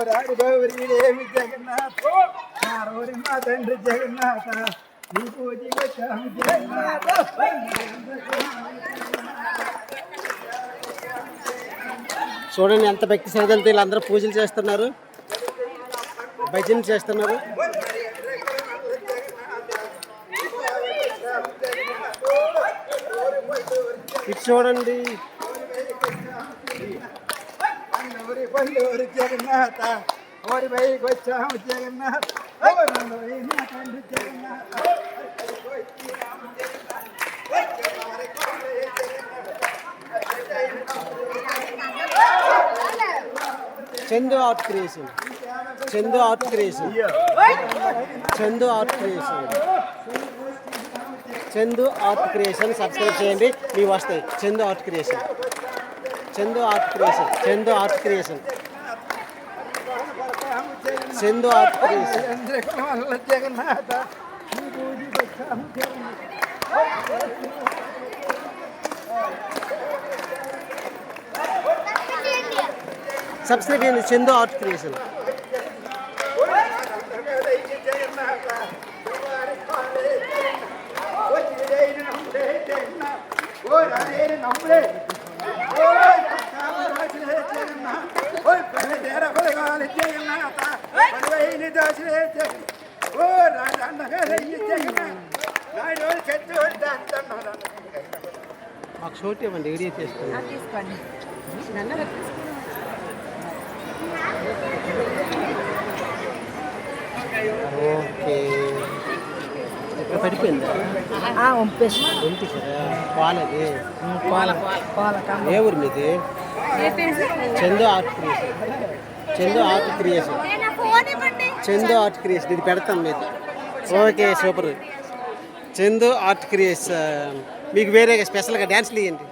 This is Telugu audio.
రాడి గౌరీదేవి జగన్నాథ నారోరి మా తండ్రి జగన్నాథ నీ పూజకి వచ్చాము జగన్నాథ. చూడండి ఎంత భక్తి శ్రద్ధలతో వీళ్ళందరూ పూజలు చేస్తున్నారు, భజన చేస్తున్నారు. ఇటు చూడండి. జగన్నాథ ఓరి బయటకు వచ్చాము Jagannatha Chandu Art Creation, Chandu Art Creation, Chandu Art Creation, Chandu Art Creation. Subscribe చేయండి, మీకు వస్తాయి. Chandu Art Creation, Chandu Art Creation, Chandu Art Creation, Chandu Art Creation. Jagannatha subscribe చేయండి, చందు ఆర్ట్ క్రియేషన్. మాకు షోట్ ఇవ్వండి, వీడియో చేసుకోండి. ఓకే, ఇక్కడ పడిపోయిందా? పంపించారా? పాలది ఏ ఊరు మీది? Chandu Art Creation, Chandu Art Creation, Chandu Art creation. ఇది పెడతాం మీరు. Okay, super. Chandu Art creation. మీకు వేరే స్పెషల్గా డ్యాన్స్లు ఇవ్వండి.